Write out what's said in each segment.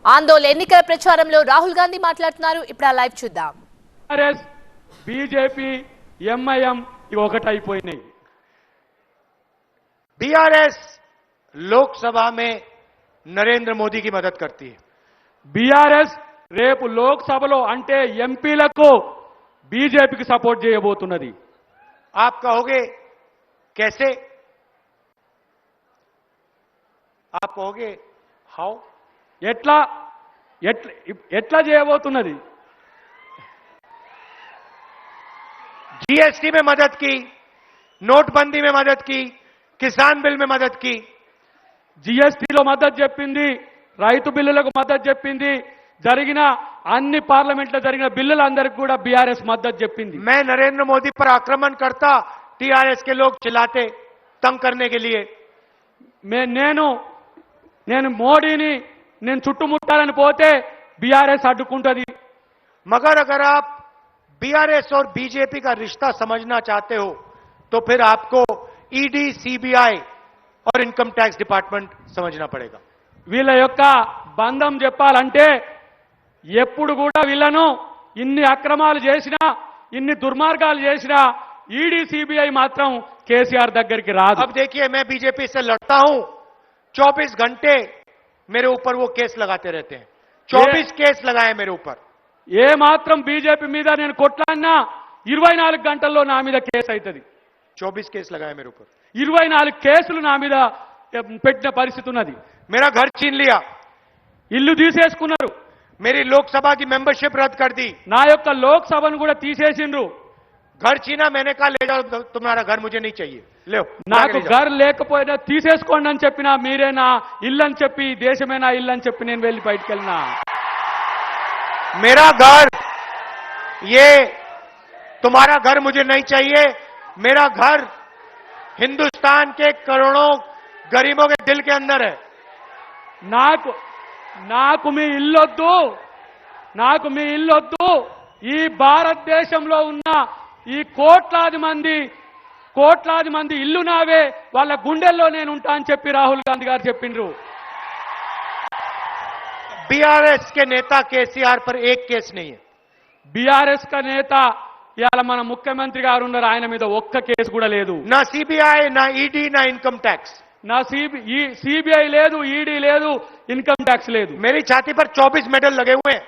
ఆందోళన ఎన్నికల ప్రచారంలో రాహుల్ గాంధీ మాట్లాడుతున్నారు. ఇప్పుడు ఆ లైవ్ చూద్దాం. కాంగ్రెస్ బీజేపీ ఎంఐఎం ఇవి ఒకటైపోయినాయి. बीआरएस लोकसभा में नरेंद्र मोदी की मदद करती है. బీఆర్ఎస్ రేపు లోక్సభలో అంటే ఎంపీలకు బీజేపీకి సపోర్ట్ చేయబోతున్నది. आप कहोगे कैसे? आप कहोगे हाउ? ఎట్లా ఎట్లా ఎట్లా చేయబోతున్నది? जीएसटी में मदद की, नोटबंदी में मदद की, किसान बिल में मदद की. జీఎస్టీలో మద్దతు చెప్పింది, రైతు బిల్లులకు మద్దతు చెప్పింది, జరిగిన అన్ని పార్లమెంట్లో జరిగిన బిల్లులందరికీ కూడా బీఆర్ఎస్ మద్దతు చెప్పింది. मैं नरेंद्र मोदी पर आक्रमण करता, टीआरएस के लोग चिल्लाते तंग करने के लिए. నేను మోడీని నేను చుట్టుముట్టాలని పోతే బీఆర్ఎస్ అడ్డుకుంటది. मगर अगर आप बीआरएस और बीजेपी का रिश्ता समझना चाहते हो तो फिर आपको ईडी, सीबीआई और इनकम टैक्स डिपार्टमेंट समझना पड़ेगा. వీళ్ళ యొక్క బంధం చెప్పాలంటే ఎప్పుడు కూడా వీళ్ళను ఇన్ని అక్రమాలు చేసినా ఇన్ని దుర్మార్గాలు చేసినా ఈడీ సిబిఐ మాత్రం కేసీఆర్ దగ్గరికి రాదు. अब देखिए, मैं बीजेपी से लड़ता हूं, 24 घंटे मेरे ऊपर वो केस लगाते रहते हैं. 24 केस लगाए मेरे ऊपर. ఏ మాత్రం బీజేపీ మీద నేను కొట్లాడినా 24 గంటల్లో నా మీద కేసు అవుతుంది. 24 केस लगाए मेरे ऊपर. 24 కేసులు నా మీద పెట్టిన పరిస్థితి ఉన్నది. मेरा घर छीन लिया, ఇల్లు తీసేసుకున్నారు, मेरी लोकसभा की मेंबरशिप रद्द कर दी. నా యొక్క లోక్సభను కూడా తీసేసిండ్రు. घर छीना, मैंने कहा ले जाओ, तुम्हारा घर मुझे नहीं चाहिए, ले నాకు గర్ లేకపోయినా తీసేసుకోండి అని చెప్పినా మీరే నా ఇల్లు అని చెప్పి దేశమే నా ఇల్లు అని చెప్పి నేను వెళ్ళి బయటికి వెళ్ళినా. मेरा घर, ये तुम्हारा घर मुझे नहीं चाहिए. मेरा घर हिंदुस्तान के करोड़ों गरीबों के दिल के अंदर है. నాకు మీ ఇల్లొద్దు, నాకు మీ ఇల్లొద్దు. ఈ భారతదేశంలో ఉన్న ఈ కోట్లాది మంది ఇల్లు నావే, వాళ్ళ గుండెల్లో నేను ఉంటా అని చెప్పి రాహుల్ గాంధీ గారు చెప్పిండ్రు. बीआरएस के नेता केसीआर पर एक केस नहीं है. బీఆర్ఎస్ కా నేత ఇవాళ మన ముఖ్యమంత్రి గారు ఉన్నారు, ఆయన మీద ఒక్క కేసు కూడా లేదు. ना सीबीआई, ना ईडी, ना इनकम टैक्स. నా సిబిఐ లేదు, ఈడీ లేదు, ఇన్కమ్ ట్యాక్స్ లేదు. मेरी छाती पर 24 मेडल लगे हुए हैं.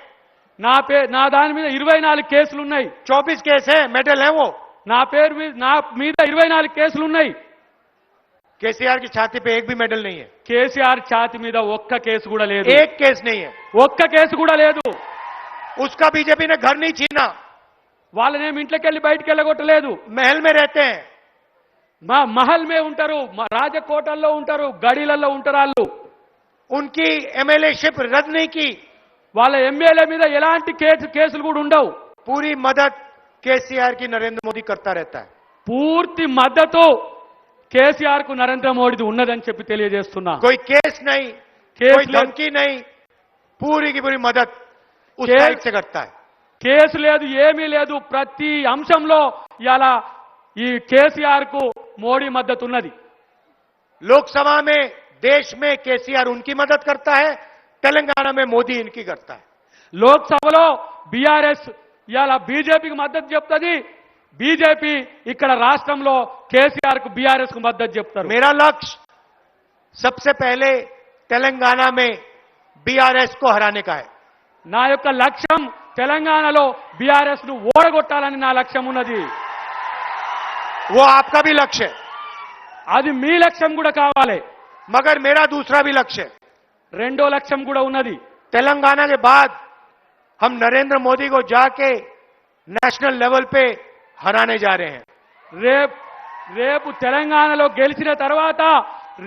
నా దాని మీద 24 కేసులు ఉన్నాయి. 24 केस हैं, मेडल हैं वो. నా మీద 24 కేసులు ఉన్నాయి. केसीआर की छाती पे एक भी मेडल नहीं है. కేసీఆర్ ఛాతి మీద ఒక్క కేసు కూడా లేదు. एक केस नहीं है. ఒక్క కేసు కూడా లేదు. उसका बीजेपी ने घर नहीं छीना. వాళ్ళనేమి ఇంట్లోకి వెళ్ళి బయటికి వెళ్ళగొట్టలేదు. महल में रहते हैं. మహల్ మే ఉంటారు, రాజకోటల్లో ఉంటారు, గడిలలో ఉంటారు. వాళ్ళు उनकी एमएलए शिप रद्द नहीं की. వాళ్ళ ఎమ్మెల్యే మీద ఎలాంటి కేసులు కూడా ఉండవు. पूरी मदद केसीआर की नरेंद्र मोदी करता रहता है. పూర్తి మద్దతు కేసీఆర్ కు నరేంద్ర మోడీది ఉన్నదని చెప్పి తెలియజేస్తున్నా. कोई केस नहीं, कोई धमकी नहीं, पूरी की पूरी मदद उस साइड से करता है. కేసు లేదు, ఏమీ లేదు. ప్రతి అంశంలో ఇలా ఈ కేసీఆర్ కు మోడీ మద్దతు ఉన్నది. लोकसभा में, देश में केसीआर उनकी मदद करता है, तेलंगाना में मोदी इनकी करता है. లోక్సభలో బీఆర్ఎస్ ఇలా బీజేపీకి మద్దతు చెప్తుంది, బీజేపీ ఇక్కడ రాష్ట్రంలో కేసీఆర్ కు బీఆర్ఎస్ కు మద్దతు చెప్తారు. मेरा लक्ष्य सबसे पहले तेलंगाना में बीआरएस को हराने का है. నా యొక్క లక్ష్యం తెలంగాణలో బీఆర్ఎస్ ను ఓడగొట్టాలని నా లక్ష్యం ఉన్నది. वो आपका भी लक्ष्य है. అది మీ లక్ష్యం కూడా కావాలి. मगर मेरा दूसरा भी लक्ष्य है. రెండో లక్ష్యం కూడా ఉన్నది. तेलंगाना के बाद हम नरेंद्र मोदी को जाके नेशनल लेवल पे हराने जा रहे हैं. రేపు తెలంగాణలో గెలిచిన తర్వాత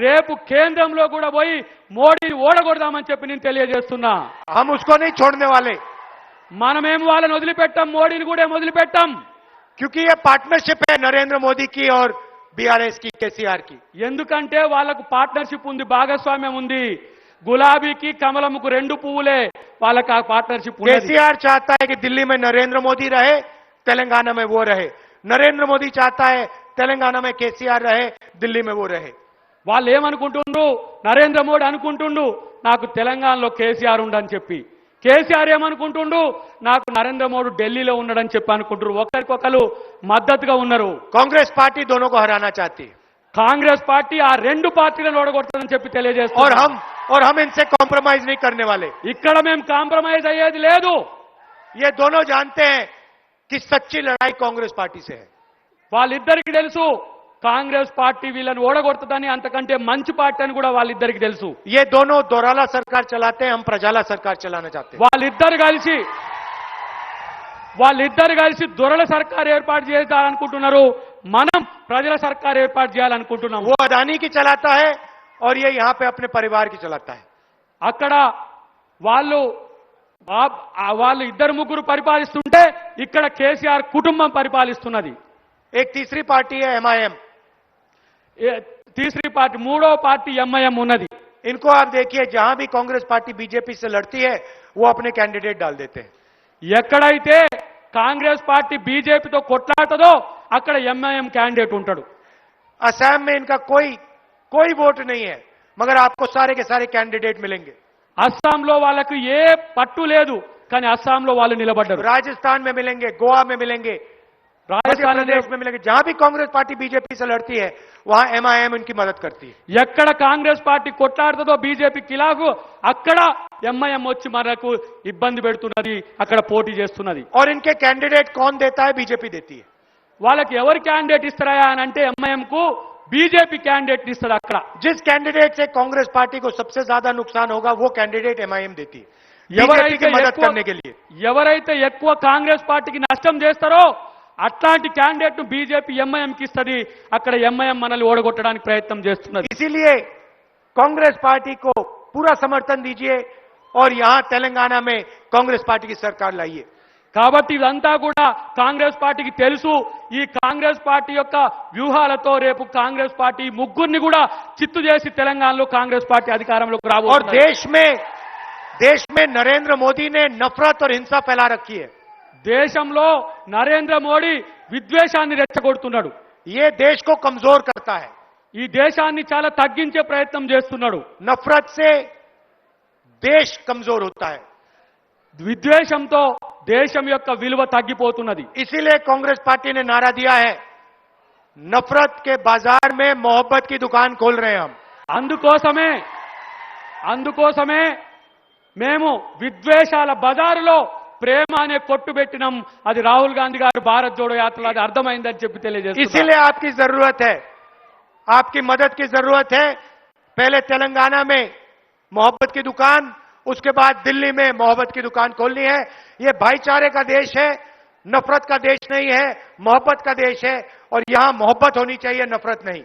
రేపు కేంద్రంలో కూడా పోయి మోడీని ఓడగొడదామని చెప్పి నేను తెలియజేస్తున్నా. हम उसको नहीं छोड़ने वाले. మనమేం వాళ్ళని వదిలిపెట్టాం, మోడీని కూడా వదిలిపెట్టాం. क्योंकि ये पार्टनरशिप है नरेंद्र मोदी की और बीआरएस की, केसीआर की. ఎందుకంటే వాళ్ళకు పార్ట్నర్షిప్ ఉంది, భాగస్వామ్యం ఉంది. గులాబీకి కమలంకు రెండు పువ్వులే, వాళ్ళకి ఆ పార్ట్నర్షిప్ ఉంది. केसीआर चाहता है कि दिल्ली में नरेंद्र मोदी रहे, तेलंगाना में वो रहे. नरेंद्र मोदी चाहता है तेलंगाना में केसीआर रहे, दिल्ली में वो रहे. వాళ్ళు ఏమనుకుంటుండ్రు, నరేంద్ర మోడీ అనుకుంటుండు నాకు తెలంగాణలో కేసీఆర్ ఉండని చెప్పి. కేసీఆర్ ఏమనుకుంటుండు, నాకు నరేంద్ర మోడీ ఢిల్లీలో ఉండడని చెప్పి అనుకుంటారు. ఒకరికొకరు మద్దతుగా ఉన్నారు. कांग्रेस पार्टी दोनों को हराना चाहती है కాంగ్రెస్ పార్టీ ఆ రెండు పార్టీలను ఓడగొడుతుందని చెప్పి और తెలియజేస్తున్నారు. हम इनसे कॉम्प्रोमाइज नहीं करने वाले। ఇక్కడ మేము కాంప్రమైజ్ అయ్యేది లేదు. ये दोनों जानते हैं कि सच्ची लड़ाई कांग्रेस पार्टी से है। వాళ్ళిద్దరికి తెలుసు కాంగ్రెస్ పార్టీ వీళ్ళని ఓడగొడుతుందని, అంతకంటే మంచి పార్టీ అని కూడా వాళ్ళిద్దరికి తెలుసు. ये दोनों दोराला सरकार चलाते हैं, हम प्रजाला सरकार चलाना चाहते हैं। వాళ్ళిద్దరు కలిసి దొరల సర్కార్ ఏర్పాటు చేయాలనుకుంటున్నారు. మనం ప్రజల సర్కార్ ఏర్పాటు చేయాలనుకుంటున్నాం. वो अदानी की चलाता है और ये यहाँ पे अपने परिवार की चलाता है। అక్కడ వాళ్ళు ఇద్దరు ముగ్గురు పరిపాలిస్తుంటే ఇక్కడ కేసీఆర్ కుటుంబం పరిపాలిస్తున్నది. एक तीसरी पार्टी है MIM। తీసరి పార్టీ మూడో పార్టీ ఎంఐఎం ఉన్నది. इनको आप देखिए, जहां भी कांग्रेस पार्टी बीजेपी से लड़ती है वो अपने कैंडिडेट डाल देते हैं। ఎక్కడైతే కాంగ్రెస్ పార్టీ బీజేపీతో కొట్లాటదో అక్కడ ఎంఐఎం క్యాండిడేట్ ఉంటాడు. असम में इनका कोई वोट नहीं है, मगर आपको सारे के सारे कैंडिडेट मिलेंगे। అస్సాంలో వాళ్ళకు ఏ పట్టు లేదు, కానీ అస్సాంలో వాళ్ళు నిలబడ్డారు. राजस्थान में मिलेंगे, गोवा में मिलेंगे, मध्य రాజస్థాన్ प्रदेश में मिलेंगे। जहां भी कांग्रेस पार्टी बीजेपी से लड़ती है वहां MIM उनकी मदद करती है। ఎక్కడ కాంగ్రెస్ పార్టీ కొట్లాడుతుందో బీజేపీ కిలాఫ్ అక్కడ ఎంఐఎం వచ్చి మనకు ఇబ్బంది పెడుతున్నది, అక్కడ పోటీ చేస్తున్నది. और इनके कैंडिडेट कौन देता है? बीजेपी देती है। వాళ్ళకి ఎవరు క్యాండిడేట్ ఇస్తారా అని అంటే ఎంఐఎం కు బీజేపీ క్యాండిడేట్ ఇస్తారు. అక్కడ जिस कैंडिडेट से कांग्रेस पार्टी को सबसे ज्यादा नुकसान होगा वो कैंडिडेट MIM देती है, बीजेपी की मदद करने के लिए। ఎవరైతే ఎక్కువ కాంగ్రెస్ పార్టీకి నష్టం చేస్తారో అట్లాంటి క్యాండిడేట్ ను బీజేపీ ఎంఐఎం కి ఇస్తుంది. అక్కడ ఎంఐఎం మనల్ని ఓడగొట్టడానికి ప్రయత్నం చేస్తున్నది. इसीलिए कांग्रेस पार्टी को पूरा समर्थन दीजिए और यहां तेलंगाना में कांग्रेस पार्टी की सरकार लाइए। కాబట్టి ఇదంతా కూడా కాంగ్రెస్ పార్టీకి తెలుసు. ఈ కాంగ్రెస్ పార్టీ యొక్క వ్యూహాలతో రేపు కాంగ్రెస్ పార్టీ ముగ్గురిని కూడా చిత్తు చేసి తెలంగాణలో కాంగ్రెస్ పార్టీ అధికారంలోకి और రాబోతుంది. देश में नरेंद्र मोदी ने नफरत और हिंसा फैला रखी है। దేశంలో నరేంద్ర మోడీ విద్వేషాన్ని రెచ్చగొడుతున్నాడు. ये देश को कमजोर करता है। ఈ దేశాన్ని చాలా తగ్గించే ప్రయత్నం చేస్తున్నాడు. नफरत से देश कमजोर होता है। విద్వేషంతో దేశం యొక్క విలువ తగ్గిపోతున్నది. इसीलिए कांग्रेस पार्टी ने नारा दिया है, नफरत के बाजार में मोहब्बत की दुकान खोल रहे हैं हम। అందుకోసమే మేము విద్వేషాల బజారులో ప్రేమ అనే కొట్టు పెట్టినాం. అది రాహుల్ గాంధీ గారు భారత్ జోడో యాత్రలో అది అర్థమైందని చెప్పి తెలియజేస్తున్నారు. इसीलिए आपकी जरूरत है, आपकी मदद की जरूरत है। पहले तेलंगाना में मोहब्बत की दुकान, उसके बाद दिल्ली में मोहब्बत की दुकान खोलनी है। ये भाईचारे का देश है, नफरत का देश नहीं है, मोहब्बत का देश है और यहां मोहब्बत होनी चाहिए, नफरत नहीं।